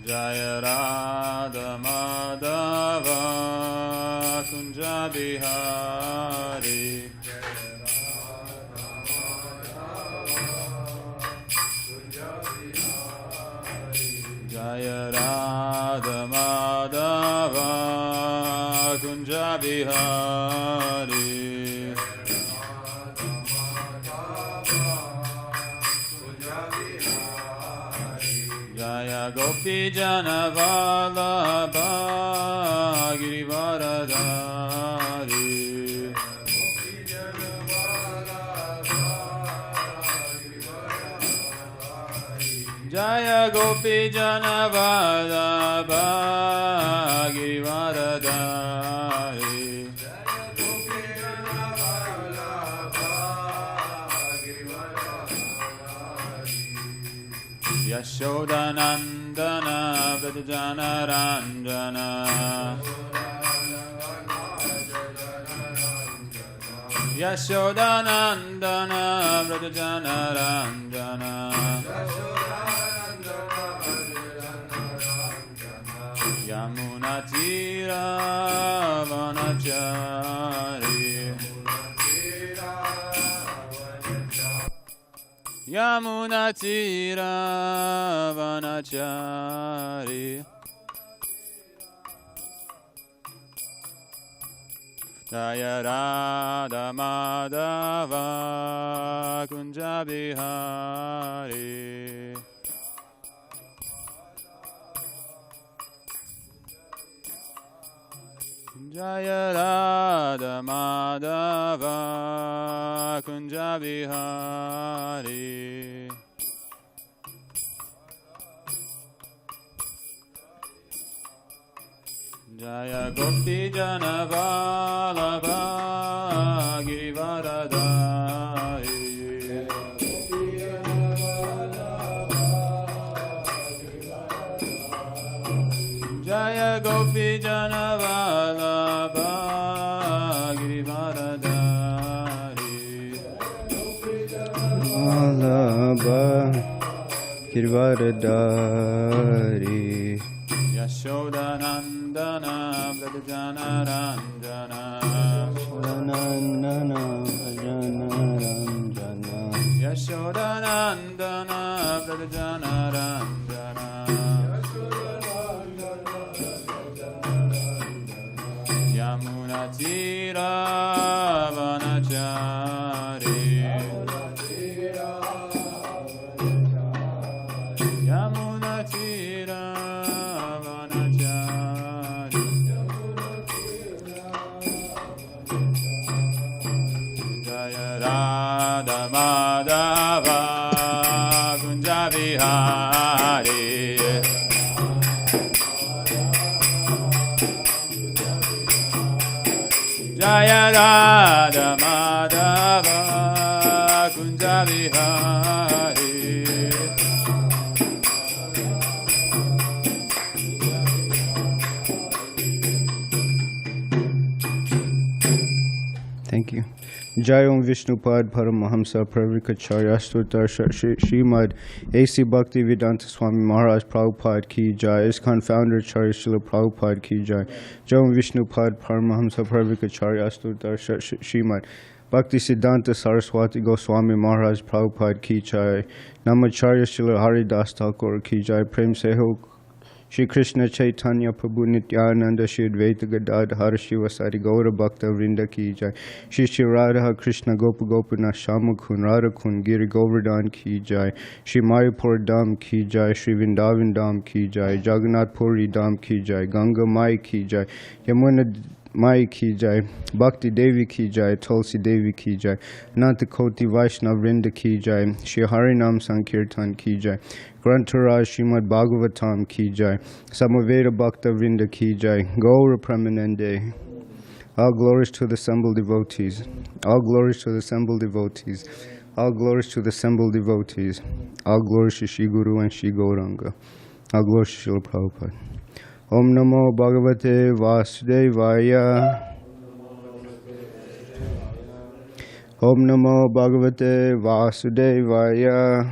Jaya Radha Madhava Kunja Bihari Jaya Radha Madhava Kunja Bihari Jaya Gopi Jana Vallabha Girivaradhari Jaya Gopi Jana Vallabha Girivaradhari Yashodanandana Vrajana Ranjana Yashodanandana Vrajana Ranjana Yamuna Tira Vanachari Yamuna Tira Vanachari Jaya Radha Madhava Kunja Bihari Jaya Radha Madhava Kunja Bihari Jaya Gopi Jana Vallabha Girivaradhari Jaya Gopi Jana Vallabha Girivaradhari Vallabha Girivaradhari Yashodanandana Vrajana Ranjana Yashodanandana Vrajana Ranjana Yashodanandana Vrajana Ranjana Yamuna Tira Vanachari Yamuna Tira Vanachari Jaya Radha Madhava Kunja Bihari Jaya Radha Madhava Kunja Bihari Thank you. Jai Om Vishnupad Paramahamsa Pravikacharya Stutar Srimad A.C. Bhakti Vedanta Swami Maharaj Prabhupada Ki Jai ISKCON Founder Charya Srila Prabhupada Ki Jai Jai Om Vishnupad Paramahamsa Pravikacharya Stutar Srimad Bhakti Siddhanta Saraswati Goswami Maharaj Prabhupada Ki Jai Namacharya Srila Haridas Thakur Ki Jai Prem Seho Shri Krishna Chaitanya Prabhu Nityananda Shri Advaita Gadadhar Shivasari Gaura Bhakta Vrinda Ki Jai Shri Shri Radha Krishna Gopa Gopinath Shamakun Radhakun Giri Govardhan Ki Jai Shri Mayapur Dham Ki Jai Shri Vrindavan Dham Ki Jai Jagannath Puri Dham Ki Jai Ganga Mai Ki Jai Yamuna Mai Ki Jai Bhakti Devi Ki Jai Tulsi Devi Ki Jai Ananta Koti Vaishnav Vrinda Ki Jai Shri Harinam Sankirtan Ki Jai Grantaraj Srimad Bhagavatam Ki Jai Samaveda Bhakta Vrinda Ki Jai Gaura Pramanande All glories to the assembled devotees. All glories to the assembled devotees. All glories to the assembled devotees. All glories to Shri Guru and Shri Gauranga. All glories to Srila Prabhupada. Om Namo Bhagavate Vasudevaya. Om Namo Bhagavate Vasudevaya.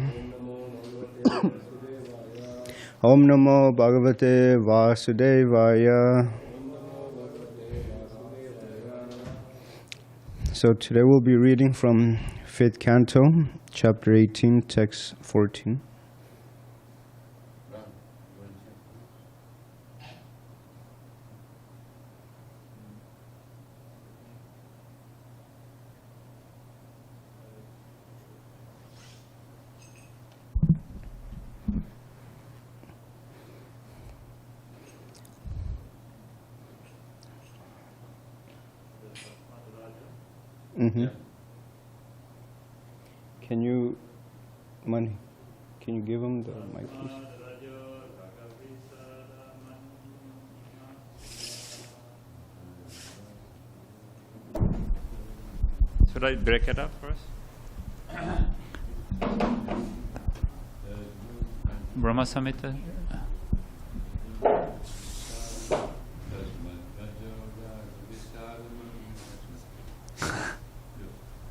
Om Namo Bhagavate Vasudevaya. So today we'll be reading from 5th Canto, Chapter 18, Text 14. Can you give him the mic, please? Should I break it up first? Brahma Samhita.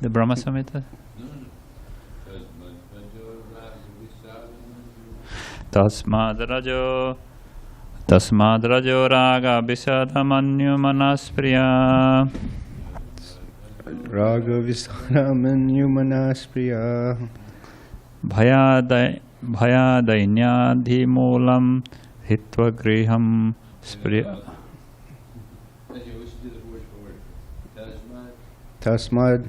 The Brahma Samhita? Tasmad Rajo Raga Visada Manyu Manaspriya. Raga Visada Manyu Manaspriya. Bhayadainyadhi Moolam Hitva Griham Spriya. Tasmad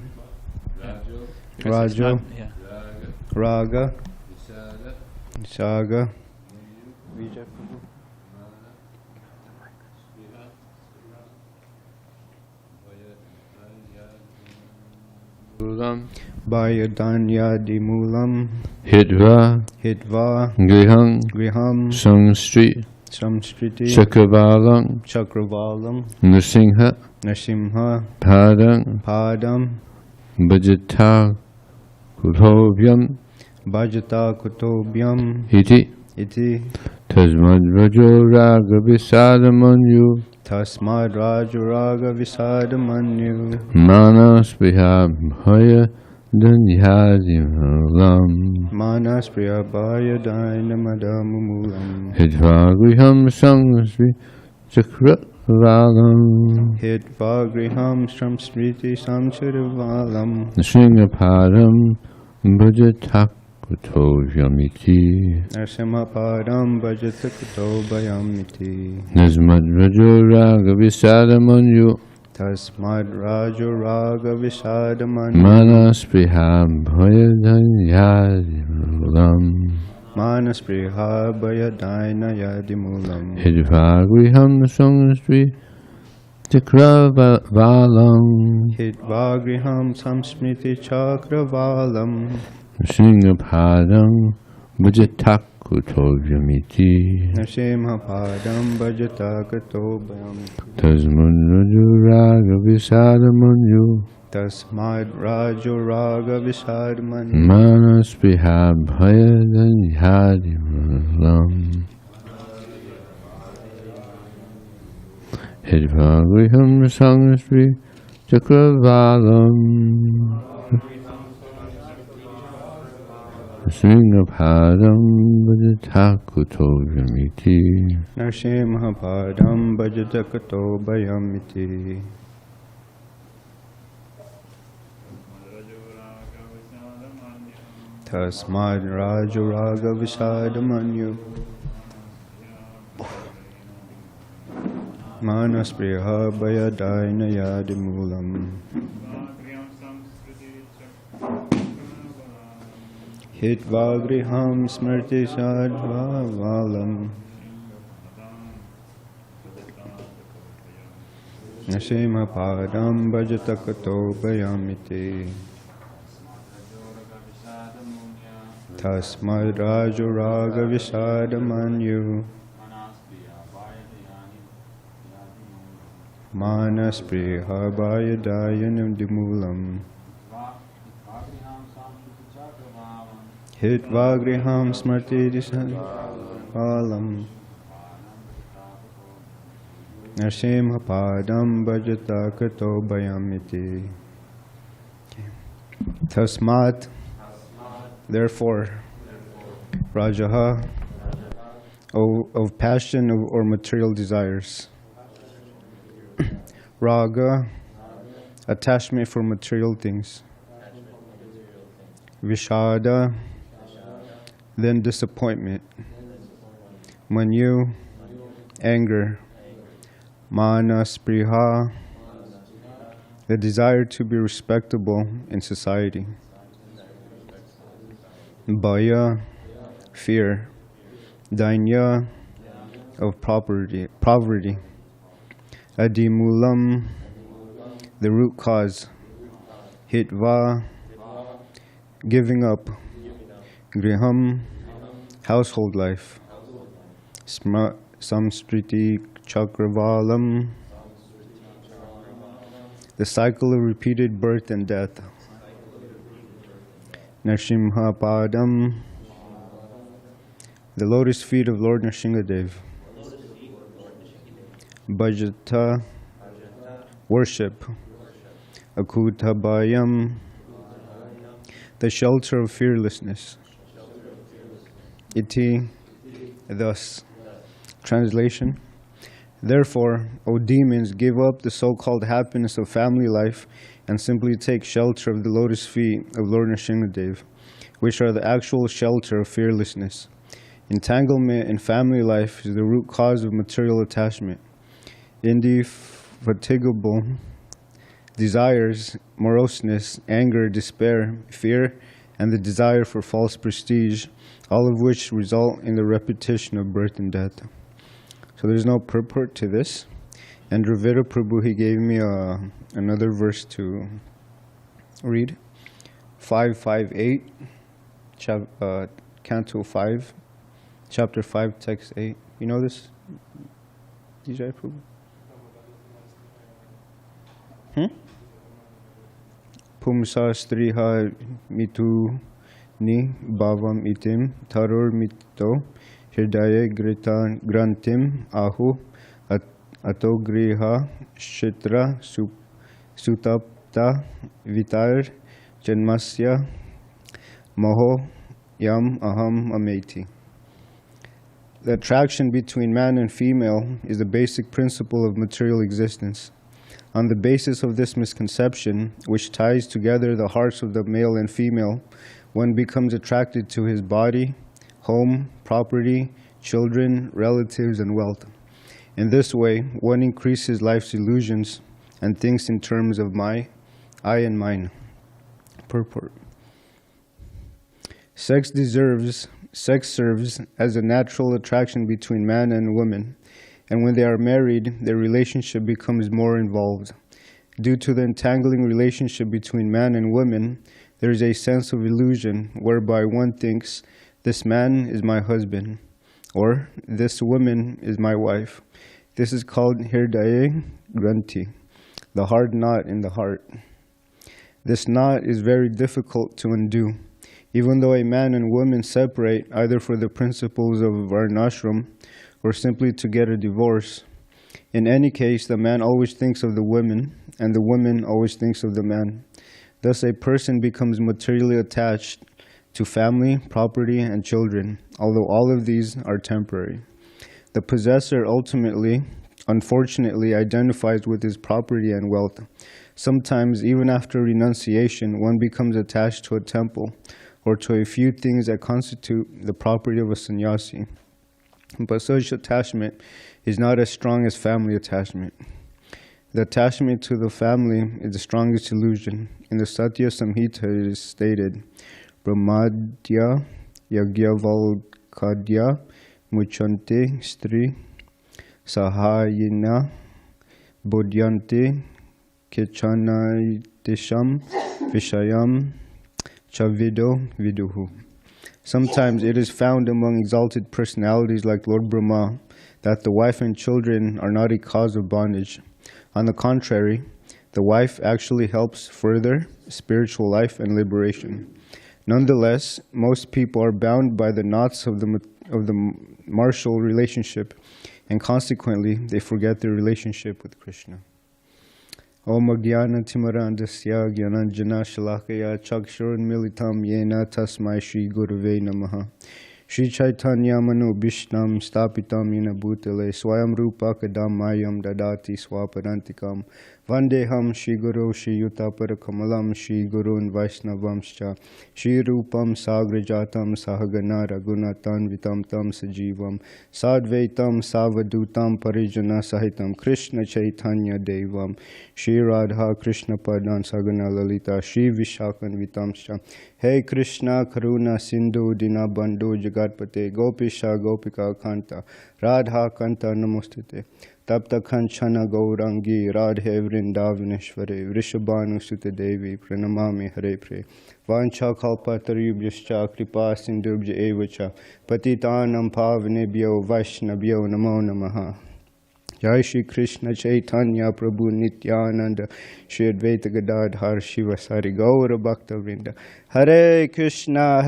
Rajo Raga Saga Bhayadanyadi Moolam Hitva Griham Samstriti Chakravalam Nrsimha Padam Bhajata Kutobyam Iti Tasmad Rajo Raga Visadamanyu Manas Priya Bhaya Danyadimulaam Hitva Griham Samstriti Chakravalam Nrsimhapadam Bhajata Kutobyamiti Tasmad Rajo Raga Visadamanyu Manas Priya Bhaya Danyadimulam Hitva Griham Samstriti Chakravalam Nrsimhapadam Bhajata Kutobyamiti Tasmad Rajo Raga Visadamanyu Manas Priya Bhaya Danyadimulam Hitva Griham Samstriti Chakravalam Nrsimhapadam Bhajata Kutobyamiti Tasmad Rajo Raga Visadamanyu Manas Priya Bhaya Danyadimulam Hitva Griham Smriti Sadvalam Nrsimhapadam Bhajata Kutobyamiti Tasmad Rajo Raga Visadamanyu Manas Priya Bhaya Danyadimulam Hitva Griham Smriti Sadvalam Nrsimhapadam Bhajata Kutobyamiti. Tasmat, therefore, Rajaha of passion or material desires. Raga, attachment for material things. Vishada, then disappointment. Manu, anger. Mana, spriha, the desire to be respectable in society. Bhaya, fear. Dainya, of poverty. Adimulam, the root cause. Hitva, giving up. Griham, household life. Samskriti Chakravalam, the cycle of repeated birth and death. Narsimha Padam, the lotus feet of Lord Nrsimhadev. Bhajata, worship. Akutabhayam, the shelter of fearlessness. Iti, thus. Translation: therefore, O demons, give up the so-called happiness of family life and simply take shelter of the lotus feet of Lord Nrsimhadev, which are the actual shelter of fearlessness. Entanglement in family life is the root cause of material attachment. Indefatigable desires, moroseness, anger, despair, fear, and the desire for false prestige, all of which result in the repetition of birth and death. So there's no purport to this. And Dravida Prabhu, he gave me another verse to read. 558, Canto 5, Chapter 5, Text 8. You know this, DJ Prabhu? Pumsa striha mitu ni bhavam itim tarur mito Hridaye grantim ahu atogriha shitra sutapta vitar janmasya moho yam aham ameti. The attraction between man and female is the basic principle of material existence. On the basis of this misconception, which ties together the hearts of the male and female, one becomes attracted to his body, home, property, children, relatives, and wealth. In this way, one increases life's illusions and thinks in terms of I and mine. Purport. Sex serves as a natural attraction between man and woman, and when they are married, their relationship becomes more involved. Due to the entangling relationship between man and woman, there is a sense of illusion whereby one thinks, this man is my husband, or this woman is my wife. This is called Hirdaye Granthi, the hard knot in the heart. This knot is very difficult to undo. Even though a man and woman separate either for the principles of varnashram or simply to get a divorce, in any case, the man always thinks of the woman, and the woman always thinks of the man. Thus, a person becomes materially attached to family, property, and children, although all of these are temporary. The possessor ultimately, unfortunately, identifies with his property and wealth. Sometimes, even after renunciation, one becomes attached to a temple or to a few things that constitute the property of a sannyasi. But such attachment is not as strong as family attachment. The attachment to the family is the strongest illusion. In the Satya Samhita it is stated, Brahmadya Yagyavalkadya Muchante Stri Sahayina Bodhyante Kechanaytisham Vishayam Chavido Viduhu. Sometimes it is found among exalted personalities like Lord Brahmā that the wife and children are not a cause of bondage. On the contrary, the wife actually helps further spiritual life and liberation. Nonetheless, most people are bound by the knots of the martial relationship, and consequently, they forget their relationship with Krishna. Om Jnana Timarandasya Jnananjana Shalakaya Chakshurun Militam Yena Tasmai Shri Gurave Namaha. Shri Chaitanya Manu Bhishnam Stapitam Ina Bhutale Swayam Rupa Kadam Mayam Dadati Swaparantikam Vandeham Shri Guru Shri Yutapara Kamalam Shri Gurun Vaishnavamscha Shri Rupam Sagrajatam Sahagana Raghunatan Vitam Tam Sajivam Sadvaitam Savadutam Parijana Sahitam Krishna Chaitanya Devam Shri Radha Krishna Padan Sagana Lalita Shri Vishakan Vitamscha Hey Krishna Karuna Sindhu Dinabandhu Jagatpate Gopisha Gopika Kanta Radha Kanta Namostute Tapta Kanchana Gaurangi Radhe Vrindavaneshware Vrishabhanu Sute Devi Pranamami Hare Pre Vancha Kalpatarubhyascha Kripa Sindhubhya Evacha Patitanam Pavanebhyo Vaishnavyo Namo Namaha Jai Shri Krishna Chaitanya Prabhu Nityananda Shri Advaita Gadadhar Shiva Sari Gaura Bhakta Vrinda Hare Krishna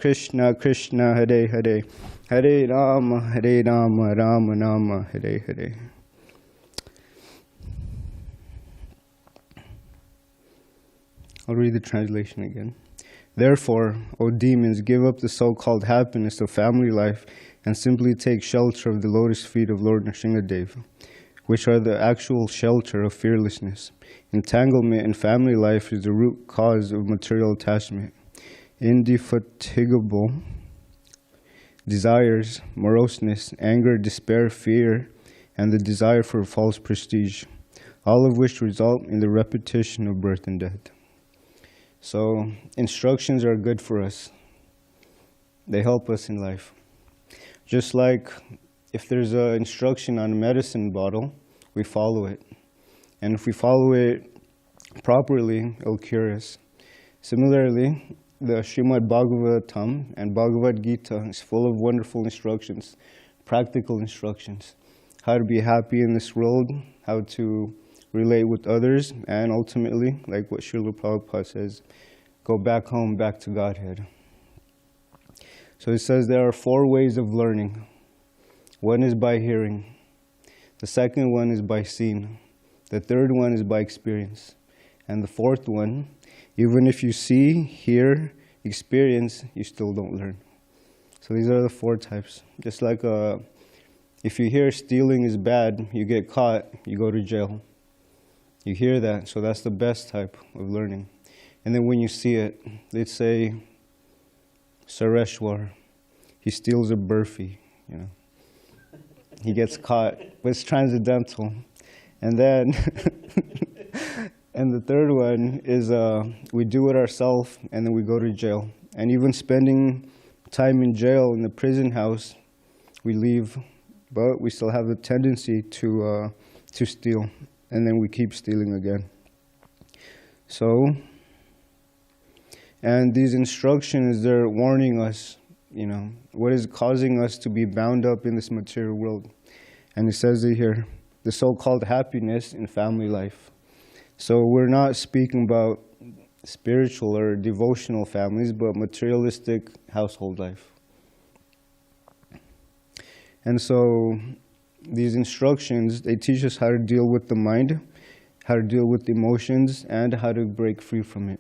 Krishna Krishna Hare Hare Hare Rama Rama Rama Hare Hare. I'll read the translation again. Therefore, O demons, give up the so-called happiness of family life and simply take shelter of the lotus feet of Lord Nrsingadev, which are the actual shelter of fearlessness. Entanglement in family life is the root cause of material attachment. Indefatigable desires, moroseness, anger, despair, fear, and the desire for false prestige, all of which result in the repetition of birth and death. So, instructions are good for us. They help us in life. Just like if there's an instruction on a medicine bottle, we follow it. And if we follow it properly, it'll cure us. Similarly, the Srimad Bhagavatam and Bhagavad Gita is full of wonderful instructions, practical instructions. How to be happy in this world, how to relate with others, and ultimately, like what Srila Prabhupada says, go back home, back to Godhead. So it says there are 4 ways of learning. One is by hearing. The second one is by seeing. The third one is by experience. And the fourth one, even if you see, hear, experience, you still don't learn. So these are the 4 types. Just like if you hear stealing is bad, you get caught, you go to jail. You hear that, so that's the best type of learning. And then when you see it, they'd say, Sareshwar, he steals a burfi, you know. He gets caught, but it's transcendental. And then, and the third one is we do it ourselves, and then we go to jail. And even spending time in jail in the prison house, we leave, but we still have a tendency to steal, and then we keep stealing again. So, and these instructions, they're warning us, you know, what is causing us to be bound up in this material world. And it says it here, the so-called happiness in family life. So we're not speaking about spiritual or devotional families, but materialistic household life. And so these instructions, they teach us how to deal with the mind, how to deal with emotions, and how to break free from it.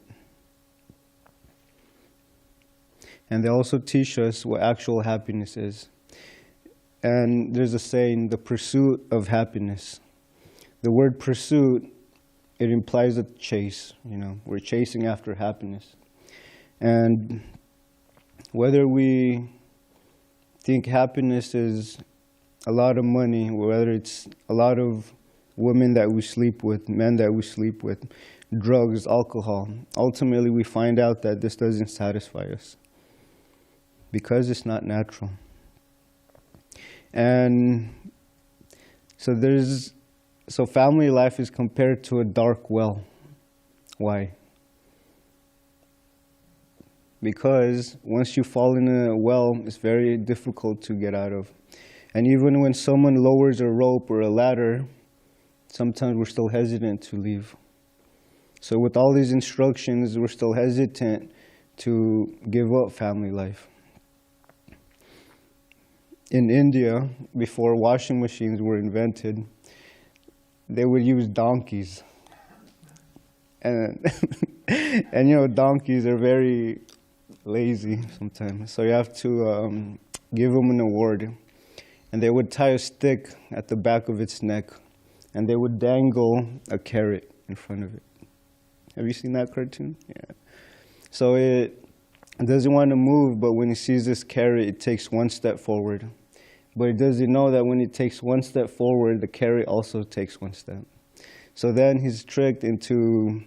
And they also teach us what actual happiness is. And there's a saying, the pursuit of happiness. The word pursuit, it implies a chase, you know, we're chasing after happiness. And whether we think happiness is a lot of money, whether it's a lot of women that we sleep with, men that we sleep with, drugs, alcohol, ultimately we find out that this doesn't satisfy us because it's not natural. And so family life is compared to a dark well. Why? Because once you fall in a well, it's very difficult to get out of. And even when someone lowers a rope or a ladder, sometimes we're still hesitant to leave. So with all these instructions, we're still hesitant to give up family life. In India, before washing machines were invented, they would use donkeys. And and you know, donkeys are very lazy sometimes. So you have to give him an award. And they would tie a stick at the back of its neck, and they would dangle a carrot in front of it. Have you seen that cartoon? Yeah. So it doesn't want to move, but when it sees this carrot, it takes one step forward. But it doesn't know that when it takes one step forward, the carrot also takes one step. So then he's tricked into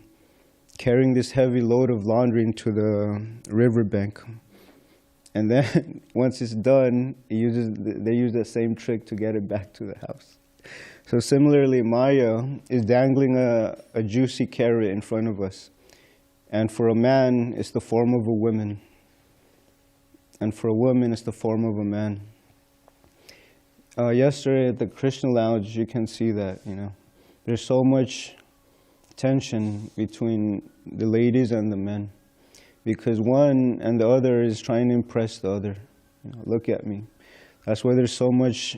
carrying this heavy load of laundry into the riverbank. And then once it's done, they use the same trick to get it back to the house. So similarly, Maya is dangling a juicy carrot in front of us. And for a man, it's the form of a woman. And for a woman, it's the form of a man. Yesterday at the Krishna lounge, you can see that, There's so much tension between the ladies and the men. Because one and the other is trying to impress the other. Look at me. That's why there's so much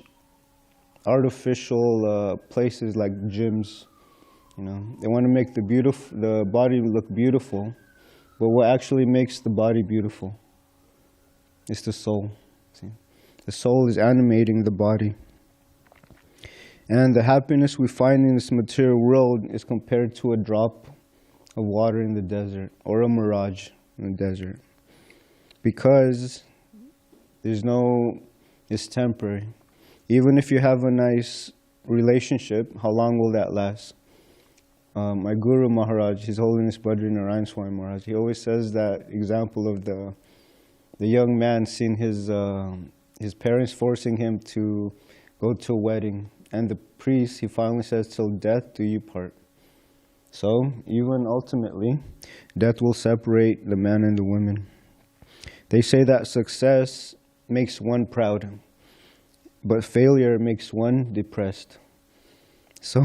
artificial places like gyms. They want to make the body look beautiful, but what actually makes the body beautiful is the soul. See? The soul is animating the body. And the happiness we find in this material world is compared to a drop of water in the desert or a mirage in the desert. Because it's temporary. Even if you have a nice relationship, how long will that last? My Guru Maharaj, His Holiness Bhadri Narayan Swami Maharaj, he always says that example of the young man seeing his parents forcing him to go to a wedding. And the priest, he finally says, till death do you part. So, even ultimately, death will separate the man and the woman. They say that success makes one proud, but failure makes one depressed. So,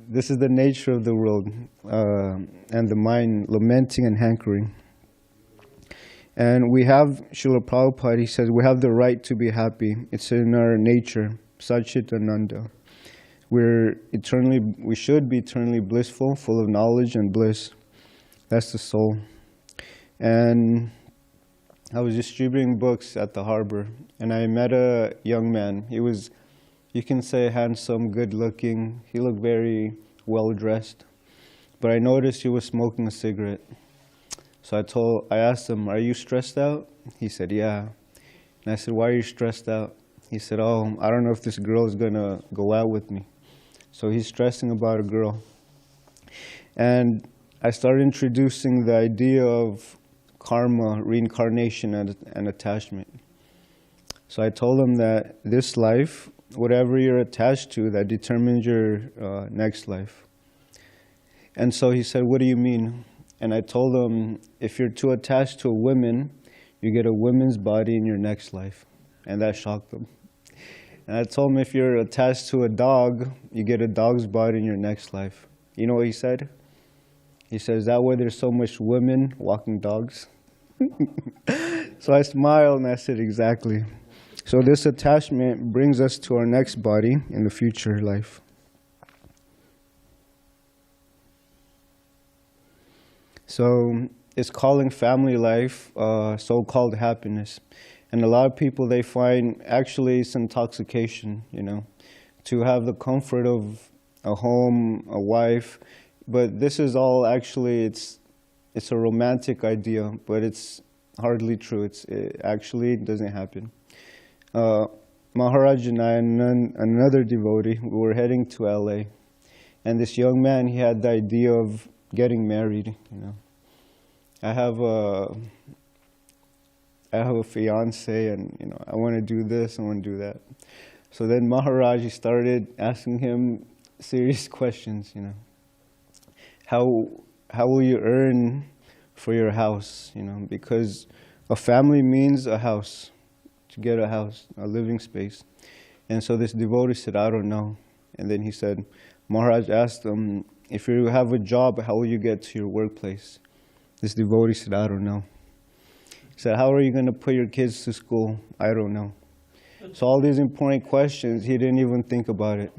this is the nature of the world, and the mind lamenting and hankering. And we have, Srila Prabhupada, he says, we have the right to be happy. It's in our nature, Satchitananda. We should be eternally blissful, full of knowledge and bliss. That's the soul. And I was distributing books at the harbor, and I met a young man. He was, you can say, handsome, good-looking. He looked very well-dressed. But I noticed he was smoking a cigarette. So I asked him, are you stressed out? He said, yeah. And I said, why are you stressed out? He said, I don't know if this girl is going to go out with me. So he's stressing about a girl. And I started introducing the idea of karma, reincarnation, and attachment. So I told him that this life, whatever you're attached to, that determines your next life. And so he said, what do you mean? And I told him, if you're too attached to a woman, you get a woman's body in your next life. And that shocked him. And I told him, if you're attached to a dog, you get a dog's body in your next life. You know what he said? He says, is that why there's so much women walking dogs? So I smiled and I said, exactly. So this attachment brings us to our next body in the future life. So it's calling family life so-called happiness. And a lot of people, they find actually it's intoxication, to have the comfort of a home, a wife. But this is all actually, it's a romantic idea, but it's hardly true. It actually doesn't happen. Maharaj and I and another devotee, we were heading to LA. And this young man, he had the idea of getting married, I have a fiance, and I want to do this, I want to do that. So then Maharaj, he started asking him serious questions, How will you earn for your house, because a family means a house, to get a house, a living space. And so this devotee said, I don't know. And then he said, Maharaj asked him, if you have a job, how will you get to your workplace? This devotee said, I don't know. He said, how are you going to put your kids to school? I don't know. So all these important questions, he didn't even think about it.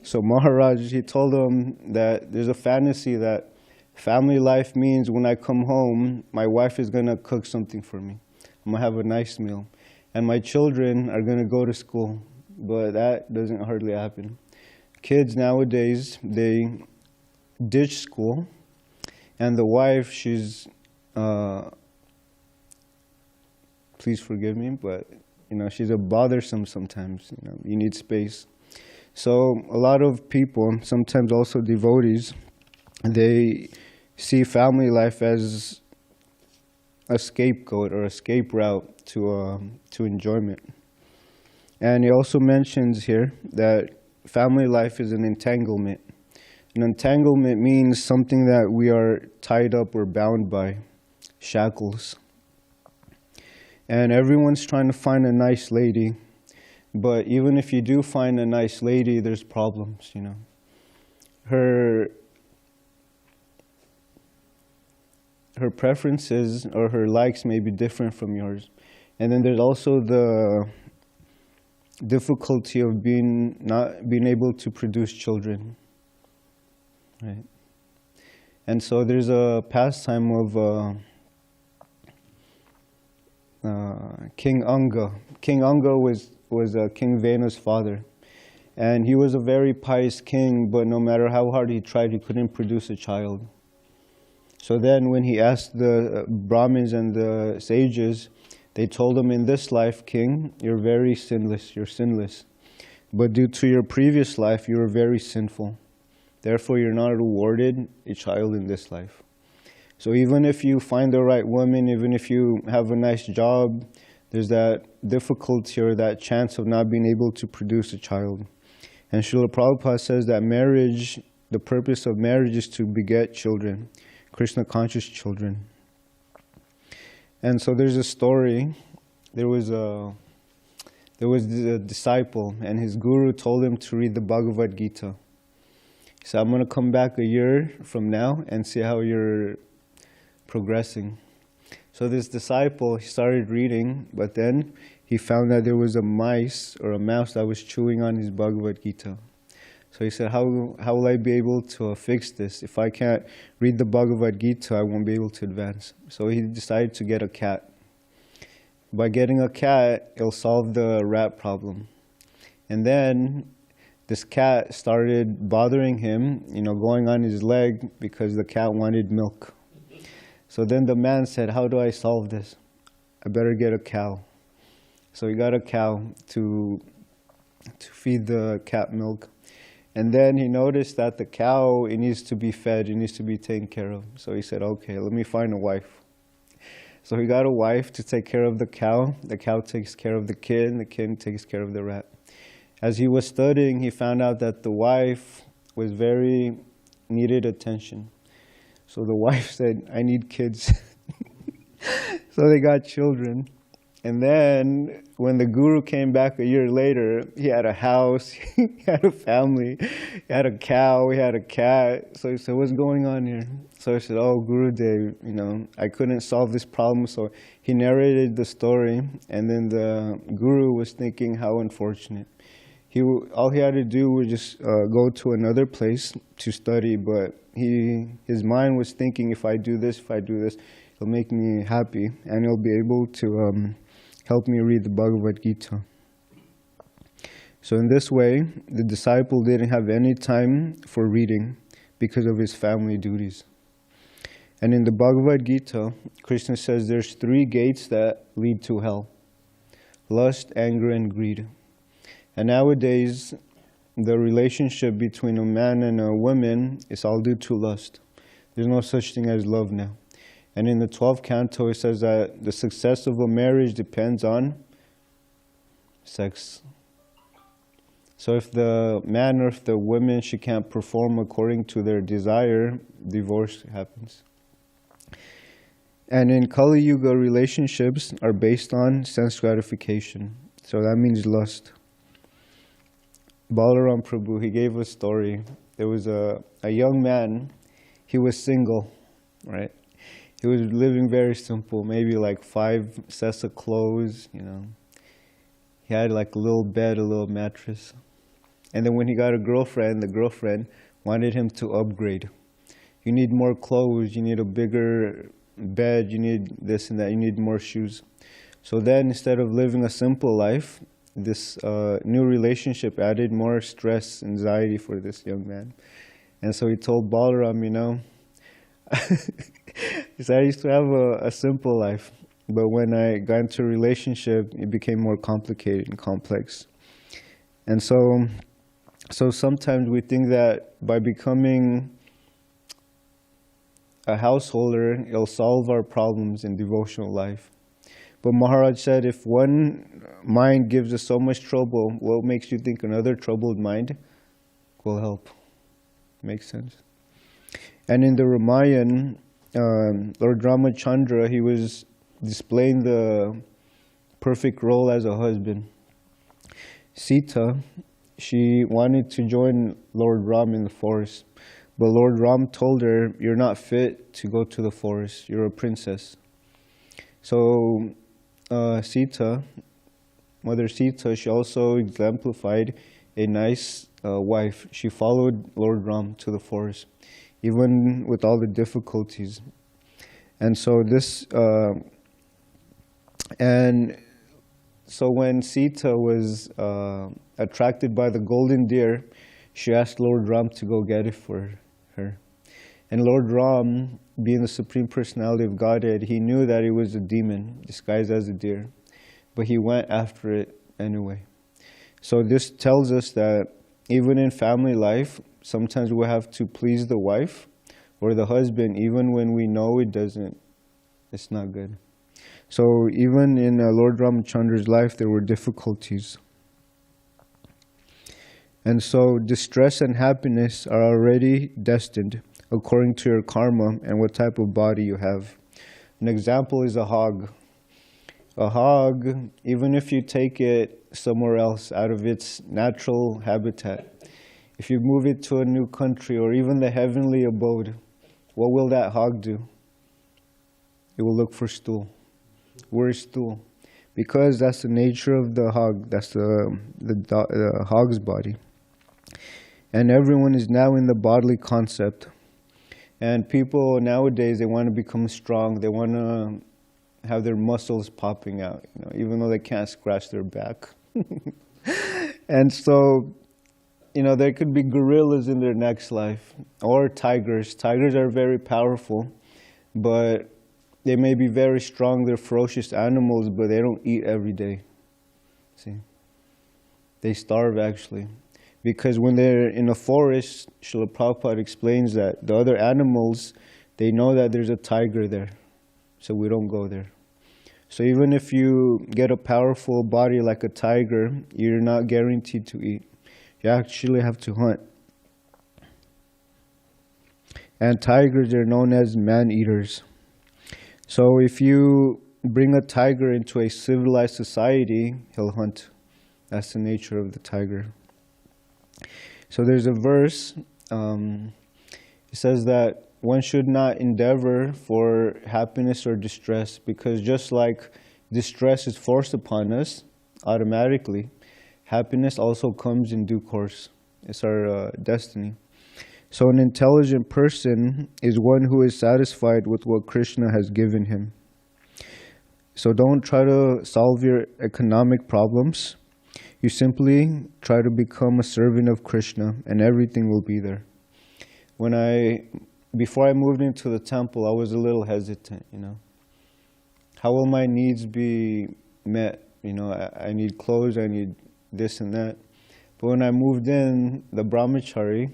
So Maharaj, he told him that there's a fantasy that Family life means when I come home, my wife is going to cook something for me. I'm going to have a nice meal. And my children are going to go to school. But that doesn't hardly happen. Kids nowadays, they ditch school. And the wife, she's, please forgive me, but she's a bothersome sometimes. You need space. So a lot of people, sometimes also devotees, they see family life as a scapegoat or a escape route to enjoyment. And he also mentions here that family life is an entanglement. An entanglement means something that we are tied up or bound by, shackles. And everyone's trying to find a nice lady, but even if you do find a nice lady, there's problems, Her preferences or her likes may be different from yours. And then there's also the difficulty of not being able to produce children. Right? And so there's a pastime of King Anga. King Anga was King Vena's father. And he was a very pious king, but no matter how hard he tried, he couldn't produce a child. So then when he asked the Brahmins and the sages, they told him, in this life, king, you're very sinless, you're sinless. But due to your previous life, you were very sinful. Therefore, you're not awarded a child in this life. So even if you find the right woman, even if you have a nice job, there's that difficulty or that chance of not being able to produce a child. And Srila Prabhupada says that marriage, the purpose of marriage is to beget children, Krishna conscious children. And so there's a story. There was a disciple, and his guru told him to read the Bhagavad Gita. He said, I'm going to come back a year from now and see how you're progressing. So this disciple, he started reading, but then he found that there was a mouse that was chewing on his Bhagavad Gita. So he said, how will I be able to fix this? If I can't read the Bhagavad Gita, I won't be able to advance. So he decided to get a cat. By getting a cat, it'll solve the rat problem. And then this cat started bothering him, going on his leg because the cat wanted milk. So then the man said, how do I solve this? I better get a cow. So he got a cow to feed the cat milk. And then he noticed that the cow, it needs to be fed, it needs to be taken care of. So he said, okay, let me find a wife. So he got a wife to take care of the cow takes care of the kid takes care of the rat. As he was studying, he found out that the wife needed attention. So the wife said, I need kids. So they got children. And then when the guru came back a year later, he had a house, he had a family, he had a cow, he had a cat. So he said, what's going on here? So he said, oh, Gurudev, I couldn't solve this problem. So he narrated the story, and then the guru was thinking how unfortunate. All he had to do was just go to another place to study, but his mind was thinking, if I do this, it'll make me happy, and he'll be able to help me read the Bhagavad Gita. So in this way, the disciple didn't have any time for reading because of his family duties. And in the Bhagavad Gita, Krishna says there's 3 gates that lead to hell: lust, anger, and greed. And nowadays, the relationship between a man and a woman is all due to lust. There's no such thing as love now. And in the 12th canto, it says that the success of a marriage depends on sex. So if the man or if the woman, she can't perform according to their desire, divorce happens. And in Kali Yuga, relationships are based on sense gratification. So that means lust. Balaram Prabhu, he gave a story. There was a young man, he was single, right? He was living very simple, maybe like 5 sets of clothes, He had like a little bed, a little mattress. And then when he got a girlfriend, the girlfriend wanted him to upgrade. You need more clothes, you need a bigger bed, you need this and that, you need more shoes. So then instead of living a simple life, this new relationship added more stress, anxiety for this young man. And so he told Balaram, you know, he said, I used to have a simple life, but when I got into a relationship, it became more complicated and complex. And so sometimes we think that by becoming a householder, it'll solve our problems in devotional life. But Maharaj said, if one mind gives us so much trouble, what makes you think another troubled mind will help? Makes sense. And in the Ramayana, Lord Ramachandra, he was displaying the perfect role as a husband. Sita, she wanted to join Lord Ram in the forest. But Lord Ram told her, you're not fit to go to the forest. You're a princess. So Sita, Mother Sita, she also exemplified a nice wife. She followed Lord Ram to the forest, even with all the difficulties. And so so when Sita was attracted by the golden deer, she asked Lord Ram to go get it for her. And Lord Ram, being the Supreme Personality of Godhead, he knew that it was a demon disguised as a deer, but he went after it anyway. So this tells us that even in family life, sometimes we have to please the wife or the husband, even when we know it's not good. So even in Lord Ramachandra's life, there were difficulties. And so distress and happiness are already destined according to your karma and what type of body you have. An example is a hog. A hog, even if you take it somewhere else out of its natural habitat, if you move it to a new country or even the heavenly abode, what will that hog do? It will look for stool. Where is stool? Because that's the nature of the hog. That's the hog's body. And everyone is now in the bodily concept. And people nowadays, they want to become strong. They want to have their muscles popping out, you know, even though they can't scratch their back. And so, you know, there could be gorillas in their next life, or tigers. Tigers are very powerful, but they may be very strong. They're ferocious animals, but they don't eat every day. See? They starve, actually. Because when they're in a forest, Srila Prabhupada explains that the other animals, they know that there's a tiger there, so we don't go there. So even if you get a powerful body like a tiger, you're not guaranteed to eat. You actually have to hunt. And tigers are known as man-eaters. So if you bring a tiger into a civilized society, he'll hunt. That's the nature of the tiger. So there's a verse, it says that one should not endeavor for happiness or distress, because just like distress is forced upon us automatically, happiness also comes in due course. It's our destiny. So an intelligent person is one who is satisfied with what Krishna has given him. So don't try to solve your economic problems. You simply try to become a servant of Krishna, and everything will be there. Before I moved into the temple, I was a little hesitant, you know. How will my needs be met? You know, I need clothes, I need this and that. But when I moved in, the brahmacharis,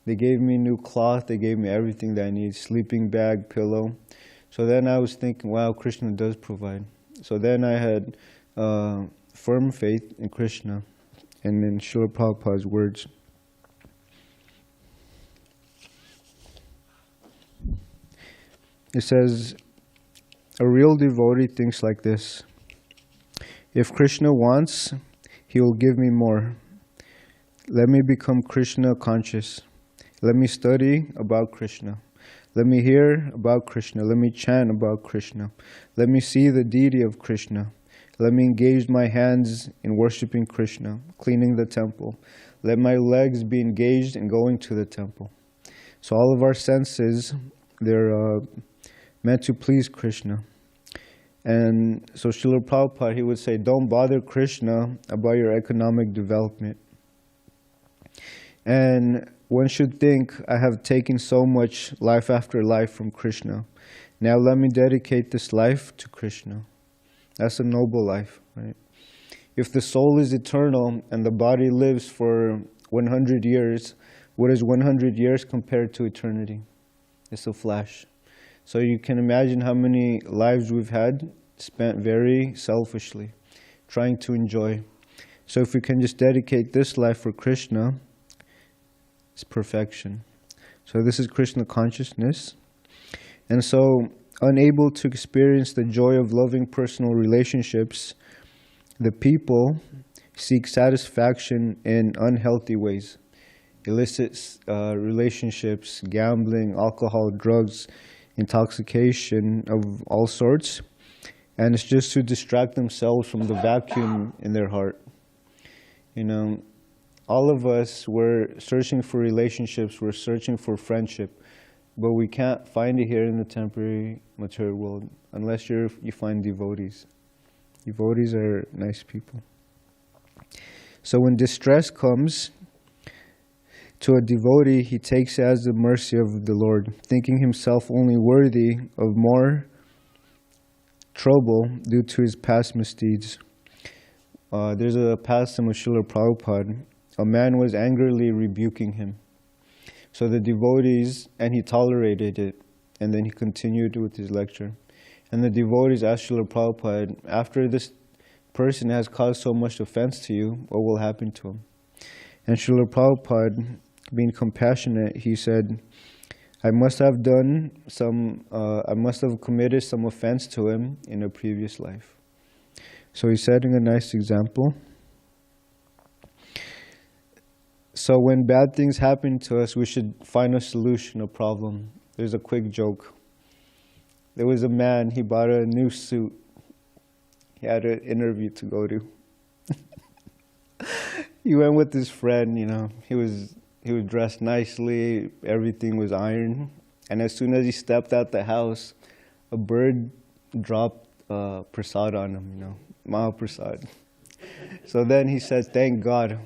they gave me new cloth, they gave me everything that I need, sleeping bag, pillow. So then I was thinking, wow, Krishna does provide. So then I had firm faith in Krishna and in Srila Prabhupada's words. It says, a real devotee thinks like this: if Krishna wants, he will give me more. Let me become Krishna conscious. Let me study about Krishna. Let me hear about Krishna. Let me chant about Krishna. Let me see the deity of Krishna. Let me engage my hands in worshiping Krishna, cleaning the temple. Let my legs be engaged in going to the temple. So all of our senses, they're meant to please Krishna. And so Srila Prabhupada, he would say, don't bother Krishna about your economic development. And one should think, I have taken so much life after life from Krishna. Now let me dedicate this life to Krishna. That's a noble life, right? If the soul is eternal and the body lives for 100 years, what is 100 years compared to eternity? It's a flash. So you can imagine how many lives we've had spent very selfishly, trying to enjoy. So if we can just dedicate this life for Krishna, it's perfection. So this is Krishna consciousness. And so, unable to experience the joy of loving personal relationships, the people seek satisfaction in unhealthy ways. Illicit relationships, gambling, alcohol, drugs, intoxication of all sorts. And it's just to distract themselves from the vacuum in their heart. You know, all of us, we're searching for relationships, we're searching for friendship, but we can't find it here in the temporary material world unless you find devotees. Devotees are nice people. So when distress comes to a devotee, he takes it as the mercy of the Lord, thinking himself only worthy of more trouble due to his past misdeeds. There's a pastime of Srila Prabhupada. A man was angrily rebuking him. So the devotees, and he tolerated it, and then he continued with his lecture. And the devotees asked Srila Prabhupada, after this person has caused so much offense to you, what will happen to him? And Srila Prabhupada, being compassionate, he said, I must have committed some offense to him in a previous life. So he's setting a nice example. So when bad things happen to us, we should find a solution, a problem. There's a quick joke. There was a man, he bought a new suit. He had an interview to go to. He went with his friend, you know. He was dressed nicely, everything was ironed. And as soon as he stepped out the house, a bird dropped prasad on him, you know, Mahaprasad. So then he said, thank God.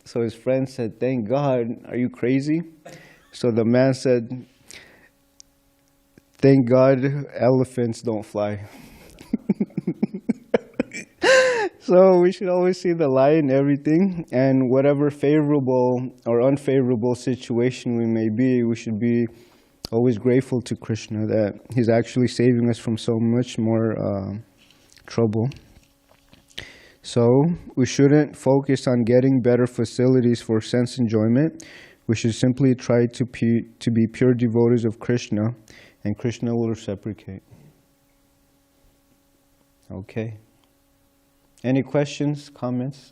So his friend said, thank God, are you crazy? So the man said, thank God elephants don't fly. So we should always see the light in everything, and whatever favorable or unfavorable situation we may be, we should be always grateful to Krishna that he's actually saving us from so much more trouble. So we shouldn't focus on getting better facilities for sense enjoyment. We should simply try to be pure devotees of Krishna, and Krishna will reciprocate. Okay. Any questions, comments?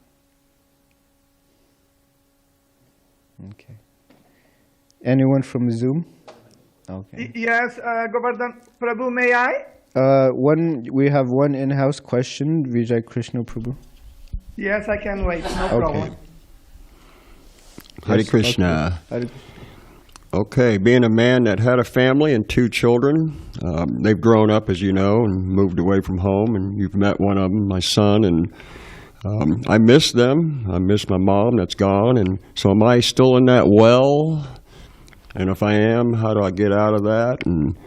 Okay. Anyone from Zoom? Okay. Yes, Govardhan Prabhu, may I? We have one in-house question, Vijay Krishna Prabhu. Yes, I can wait, no problem. Hare Yes, Krishna. okay. Okay, being a man that had a family and 2 children, they've grown up, as you know, and moved away from home, and you've met one of them, my son, and I miss them. I miss my mom that's gone, and so am I still in that well? And if I am, how do I get out of that? And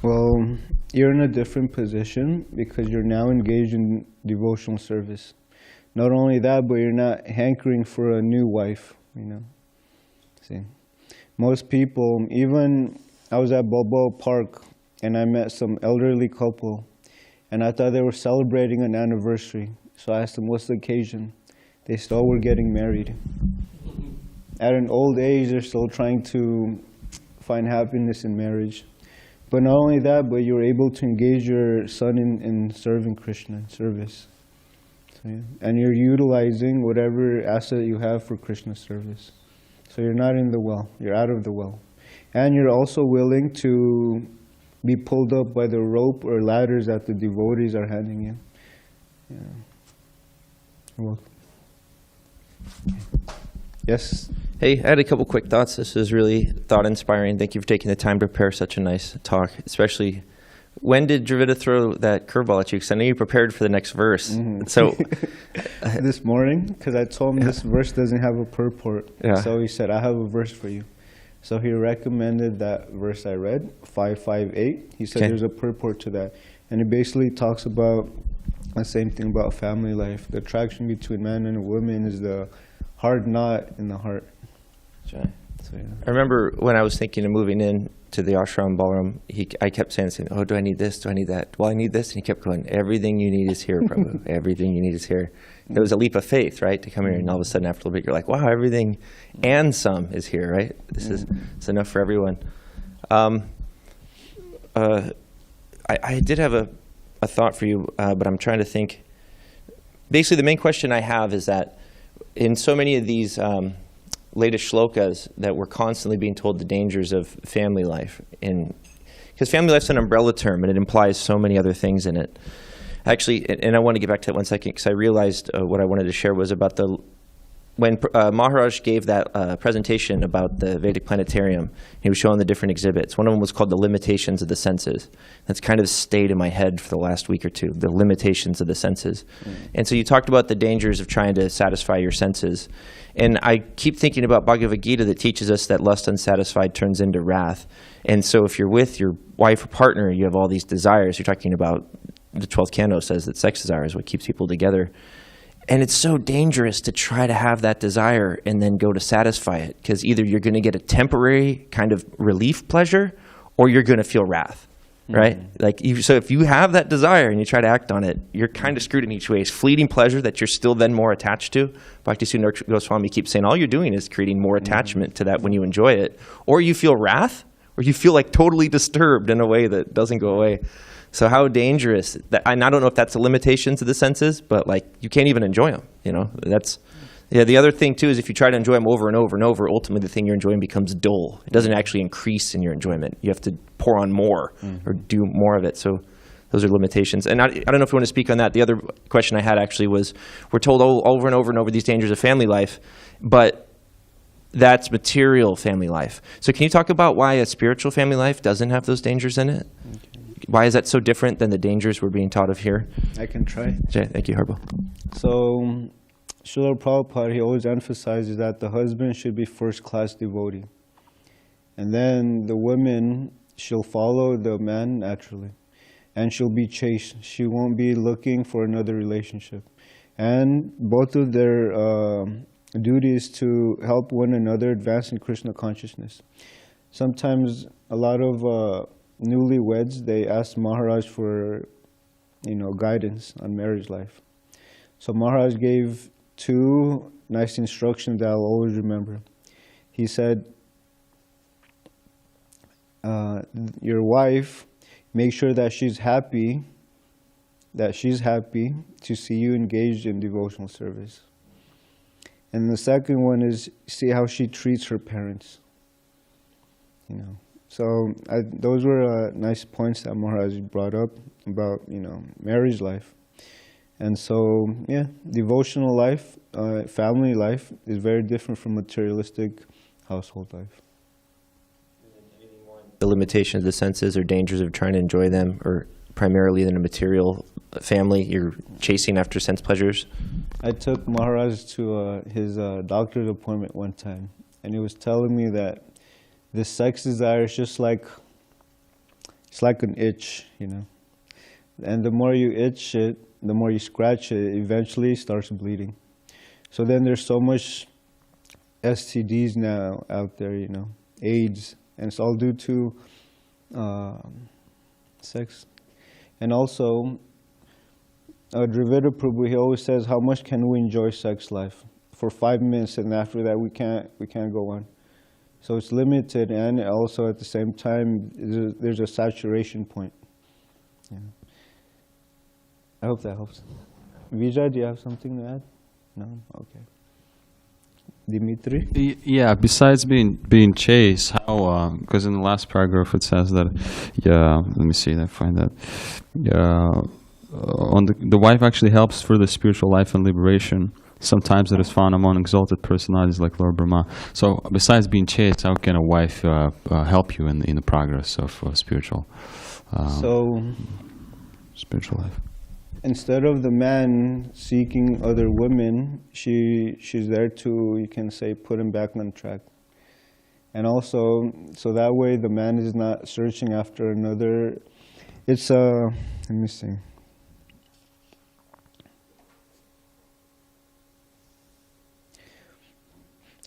Well, you're in a different position because you're now engaged in devotional service. Not only that, but you're not hankering for a new wife, you know. See, most people, even I was at Balboa Park and I met some elderly couple and I thought they were celebrating an anniversary. So I asked them, what's the occasion? They said, oh, we're getting married. At an old age, they're still trying to find happiness in marriage. But not only that, but you're able to engage your son in serving Krishna, in service. So, yeah. And you're utilizing whatever asset you have for Krishna service. So you're not in the well, you're out of the well. And you're also willing to be pulled up by the rope or ladders that the devotees are handing you. Yeah. You're welcome. Yes. Hey, I had a couple quick thoughts. This was really thought-inspiring. Thank you for taking the time to prepare such a nice talk, especially when did Dravida throw that curveball at you? Because I know you prepared for the next verse. Mm-hmm. So This morning, because I told him this verse doesn't have a purport. Yeah. So he said, I have a verse for you. So he recommended that verse I read, 5:5-8. He said Okay. there's a purport to that. And it basically talks about the same thing about family life. The attraction between man and a woman is the hard knot in the heart. So, yeah. I remember when I was thinking of moving in to the ashram ballroom, I kept saying, oh, do I need this? Do I need that? Well, I need this. And he kept going, everything you need is here, Prabhu. Everything you need is here. It was a leap of faith, right, to come here. And all of a sudden, after a little bit, you're like, wow, everything and some is here, right? This is it's enough for everyone. I did have a thought for you, but I'm trying to think. Basically, the main question I have is that in so many of these latest shlokas that we're constantly being told the dangers of family life, because family life's an umbrella term and it implies so many other things in it. Actually, and I want to get back to that 1 second because I realized what I wanted to share was about when Maharaj gave that presentation about the Vedic planetarium. He was showing the different exhibits. One of them was called the limitations of the senses. That's kind of stayed in my head for the last week or two, the limitations of the senses. And so you talked about the dangers of trying to satisfy your senses. And I keep thinking about Bhagavad Gita that teaches us that lust unsatisfied turns into wrath. And so if you're with your wife or partner, you have all these desires. You're talking about, the 12th canto says that sex desire is what keeps people together. And it's so dangerous to try to have that desire and then go to satisfy it, because either you're going to get a temporary kind of relief pleasure or you're going to feel wrath, right? So if you have that desire and you try to act on it, you're kind of screwed in each way. It's fleeting pleasure that you're still then more attached to. Bhakti Sundar Goswami keeps saying all you're doing is creating more attachment to that when you enjoy it. Or you feel wrath, or you feel like totally disturbed in a way that doesn't go away. So how dangerous that, and I don't know if that's the limitations of the senses, but like you can't even enjoy them, the other thing too is if you try to enjoy them over and over and over, ultimately the thing you're enjoying becomes dull. It doesn't actually increase in your enjoyment. You have to pour on more or do more of it. So those are limitations. And I don't know if you want to speak on that. The other question I had actually was, we're told over and over and over these dangers of family life, but that's material family life. So can you talk about why a spiritual family life doesn't have those dangers in it? Okay. Why is that so different than the dangers we're being taught of here? I can try. Okay, thank you, Harbo. So, Srila Prabhupada, he always emphasizes that the husband should be first-class devotee. And then the woman, she'll follow the man naturally. And she'll be chaste. She won't be looking for another relationship. And both of their duties to help one another advance in Krishna consciousness. Sometimes a lot of newlyweds, they ask Maharaj for, guidance on marriage life. So Maharaj gave 2 nice instructions that I'll always remember. He said, your wife, make sure that she's happy to see you engaged in devotional service. And the second one is see how she treats her parents. So those were nice points that Maharaj brought up about, marriage life. And so, devotional life, family life is very different from materialistic household life. The limitations of the senses or dangers of trying to enjoy them, or primarily in a material family, you're chasing after sense pleasures? I took Maharaj to his doctor's appointment one time, and he was telling me that the sex desire is just like, it's like an itch, And the more you itch it, the more you scratch it, eventually it starts bleeding. So then there's so much STDs now out there, AIDS, and it's all due to sex. And also, Dravida Prabhu, he always says, how much can we enjoy sex life? For 5 minutes, and after that we can't go on. So it's limited, and also at the same time, there's a saturation point. Yeah. I hope that helps. Vijay, do you have something to add? No? Okay. Dimitri? Yeah, besides being chaste, how, because in the last paragraph it says that, let me see if I find that. The wife actually helps for the spiritual life and liberation. sometimes it is found among exalted personalities like Lord Brahmā. So besides being chaste, how can a wife help you in the progress of spiritual life? Instead of the man seeking other women, she's there to, you can say, put him back on track. And also, so that way the man is not searching after another. It's let me see.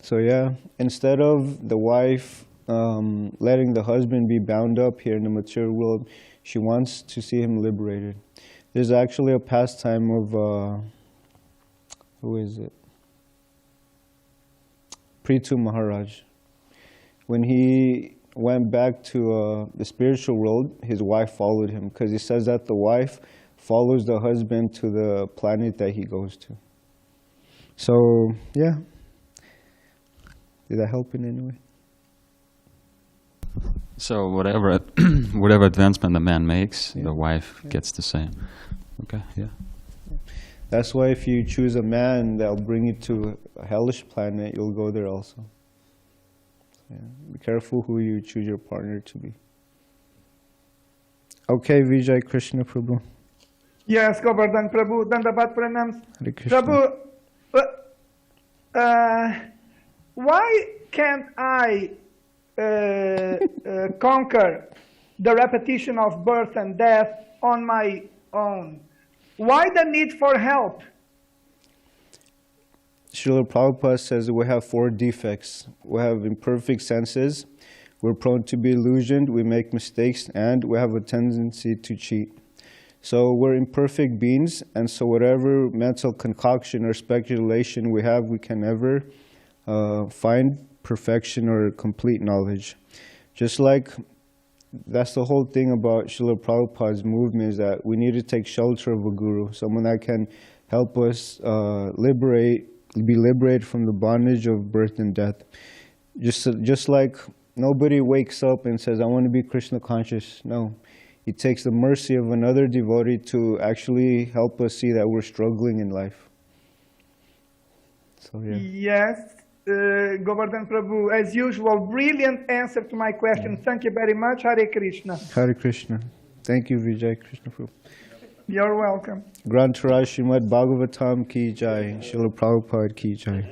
So yeah, instead of the wife letting the husband be bound up here in the material world, she wants to see him liberated. There's actually a pastime of, who is it? Prithu Maharaj. When he went back to the spiritual world, his wife followed him, because he says that the wife follows the husband to the planet that he goes to. So, yeah. Did that help in any way? So whatever advancement the man makes, the wife gets the same. Okay, yeah. That's why if you choose a man that'll bring you to a hellish planet, you'll go there also. Yeah. Be careful who you choose your partner to be. Okay, Vijay Krishna Prabhu. Yes, Govardhan Prabhu, Dandavat Pranams. Hare Krishna. Prabhu, why can't I conquer the repetition of birth and death on my own? Why the need for help? Srila Prabhupada says we have 4 defects. We have imperfect senses, we're prone to be illusioned, we make mistakes, and we have a tendency to cheat. So we're imperfect beings, and so whatever mental concoction or speculation we have, we can never find perfection or complete knowledge. Just like that's the whole thing about Srila Prabhupada's movement, is that we need to take shelter of a guru, someone that can help us be liberated from the bondage of birth and death. Just like nobody wakes up and says, I want to be Krishna conscious. No. It takes the mercy of another devotee to actually help us see that we're struggling in life. So, yeah. Yes, Govardhan Prabhu, as usual, brilliant answer to my question. Thank you very much. Hare Krishna. Hare Krishna. Thank you, Vijay Krishna Prabhu. You're welcome. Granth Srimad Bhagavatam ki jai. Srila Prabhupada ki jai.